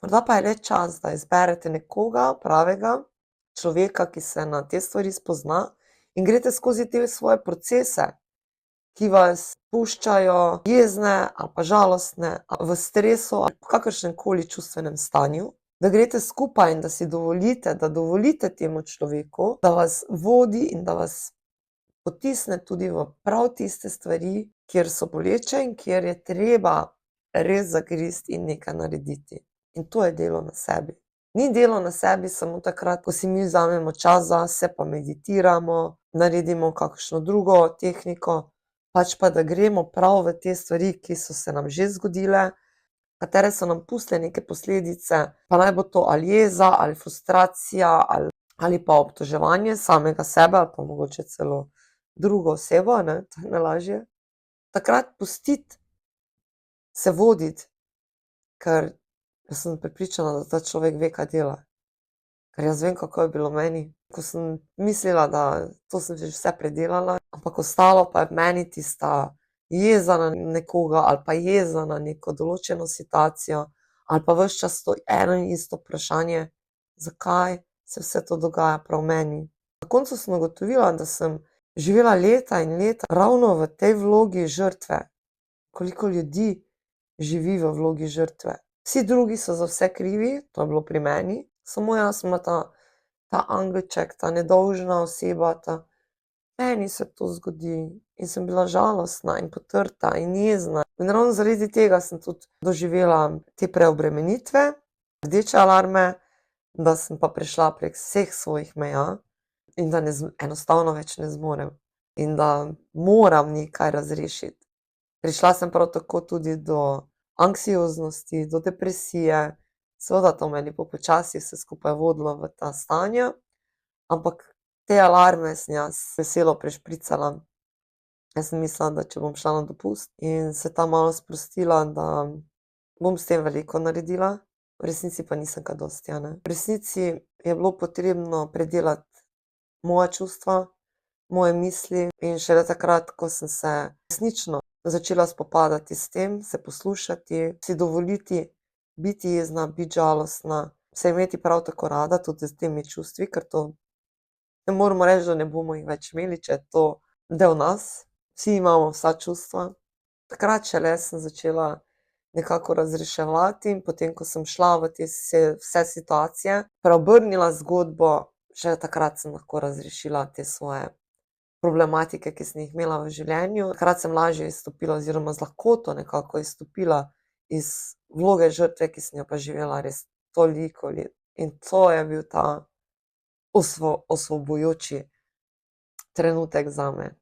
Morda pa je le čas, da izberete nekoga pravega, človeka, ki se na te stvari spozna in greste skozi te svoje procese, ki vas puščajo jezne ali pa žalostne, v stresu ali v kakršnemkoli čustvenem stanju, da greste skupaj in da si dovolite, da dovolite temu človeku, da vas vodi in da vas potisne tudi v prav tiste stvari, kjer so boleče in kjer je treba res zagristi in nekaj narediti. In to je delo na sebi. Ni delo na sebi samo takrat, ko si mi vzamemo čas zase, pa meditiramo, naredimo kakšno drugo tehniko, pač pa da gremo prav v te stvari, ki so se nam že zgodile, katere so nam pustile neke posledice, pa naj bo to ali jeza ali frustracija ali pa obtoževanje samega sebe ali pa mogoče celo drugo osebo, to je najlažje. Takrat pustiti se voditi, ker jaz sem prepričana, da ta človek ve, kaj dela. Ker jaz vem, kako je bilo meni, ko sem mislila, da to sem že vse predelala, ampak ostalo pa je v meni tista jeza na nekoga ali pa jeza na neko določeno situacijo ali pa ves čas to eno in isto vprašanje, zakaj se vse to dogaja prav meni. Na koncu sem ugotovila, da sem živela leta in leta ravno v tej vlogi žrtve. Koliko ljudi živi v vlogi žrtve. Vsi drugi so za vse krivi, to je bilo pri meni, samo jaz sem bila ta angelček, ta nedolžna oseba, meni se to zgodi in sem bila žalostna in potrta in jezna. In ravno zaradi tega sem tudi doživela te preobremenitve, rdeče alarme, da sem pa prešla prek vseh svojih meja in da enostavno več ne zmorem in da moram nekaj razrešiti. Prišla sem prav tako tudi do anksioznosti, do depresije, seveda to meni bo počasi vse skupaj vodilo v ta stanja, ampak te alarme sem jaz veselo prešpricala. Jaz sem mislila, da če bom šla na dopust in se tam malo sprostila, da bom s tem veliko naredila, v resnici pa nisem kaj dosti, V resnici je bilo potrebno predelati moja čustva, moje misli in šele takrat, ko sem se resnično začela spopadati s tem, se poslušati, si dovoliti biti jezna, biti žalostna, se imeti prav tako rada, tudi s temi čustvi, ker to ne moremo reči, da ne bomo jih več imeli, če je to del nas, vsi imamo vsa čustva. Takrat šele sem začela nekako razreševati in potem, ko sem šla v te vse situacije, preobrnila zgodbo, šele takrat sem lahko razrešila te svoje problematike, ki sem jih imela v življenju. Takrat sem lažje izstopila oziroma z lahkoto nekako izstopila iz vloge žrtve, ki sem jo pa živela res toliko let. In to je bil ta osvobojujoči trenutek zame.